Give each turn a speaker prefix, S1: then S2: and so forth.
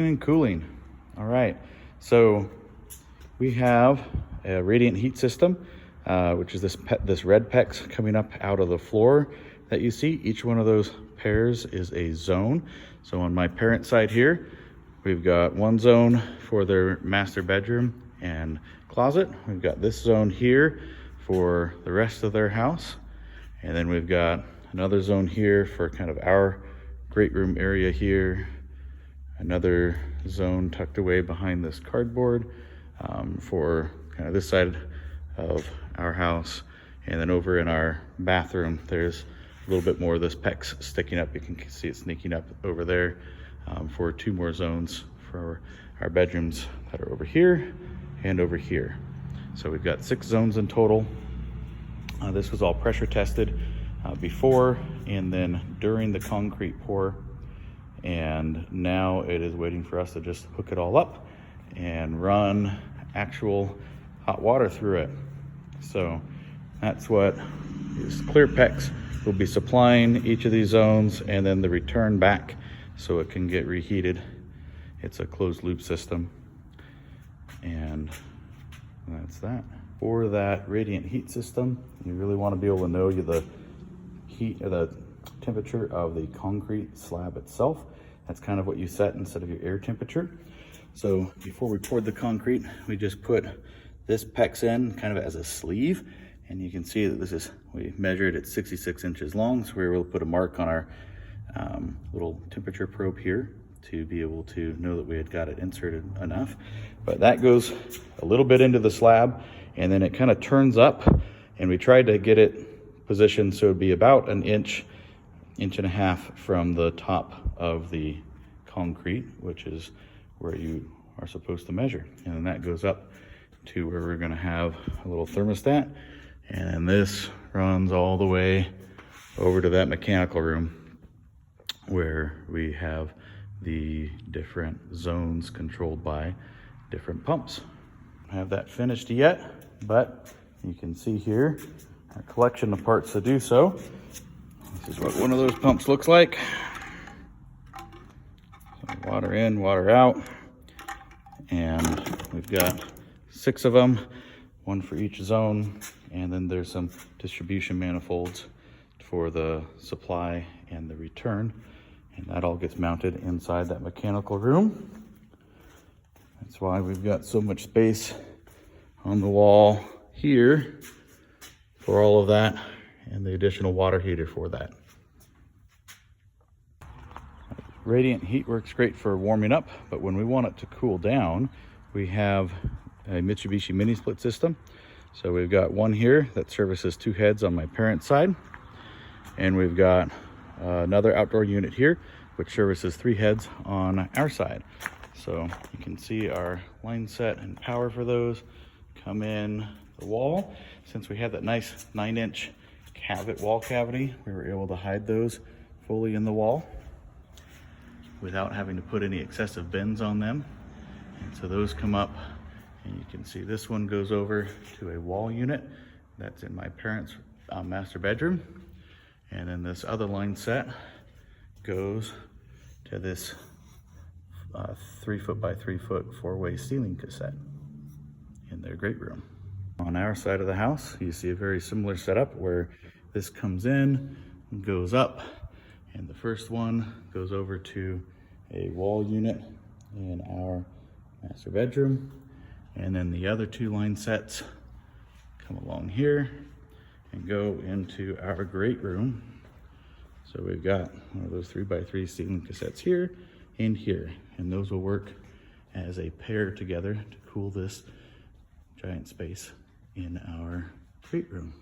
S1: And cooling. All right, so we have a radiant heat system, which is this red PEX coming up out of the floor that you see. Each one of those pairs is a zone. So on my parent side here, we've got one zone for their master bedroom and closet. We've got this zone here for the rest of their house. And then we've got another zone here for kind of our great room area here. Another zone tucked away behind this cardboard for kind of this side of our house. And then over in our bathroom, there's a little bit more of this PEX sticking up. You can see it sneaking up over there for two more zones for our bedrooms that are over here and over here. So we've got 6 zones in total. This was all pressure tested before and then during the concrete pour. And now it is waiting for us to just hook it all up and run actual hot water through it. So that's what is clear PEX will be supplying each of these zones, and then the return back so it can get reheated. It's a closed loop system, and that's that. For that radiant heat system, you really want to be able to know the heat or the temperature of the concrete slab itself. That's kind of what you set instead of your air temperature. So before we poured the concrete, we just put this PEX in kind of as a sleeve, and you can see that we measured it 66 inches long, so we were able to put a mark on our little temperature probe here to be able to know that we had got it inserted enough. But that goes a little bit into the slab, and then it kind of turns up, and we tried to get it positioned so it'd be about an inch and a half from the top of the concrete, which is where you are supposed to measure. And then that goes up to where we're going to have a little thermostat, and this runs all the way over to that mechanical room where we have the different zones controlled by different pumps. I have that finished yet, but you can see here our collection of parts to do so. This is what one of those pumps looks like. So water in, water out. And we've got 6 of them, one for each zone. And then there's some distribution manifolds for the supply and the return. And that all gets mounted inside that mechanical room. That's why we've got so much space on the wall here for all of that, and the additional water heater for that. Radiant heat works great for warming up, but when we want it to cool down, we have a Mitsubishi mini split system. So we've got one here that services 2 heads on my parent side, and we've got another outdoor unit here which services 3 heads on our side. So you can see our line set and power for those come in the wall. Since we have that nice 9-inch wall cavity, we were able to hide those fully in the wall without having to put any excessive bends on them. And so those come up, and you can see this one goes over to a wall unit that's in my parents' master bedroom. And then this other line set goes to this 3-foot by 3-foot 4-way ceiling cassette in their great room. On our side of the house, you see a very similar setup where this comes in and goes up, and the first one goes over to a wall unit in our master bedroom, and then the other 2 line sets come along here and go into our great room. So we've got one of those 3x3 ceiling cassettes here and here, and those will work as a pair together to cool this giant space in our great room.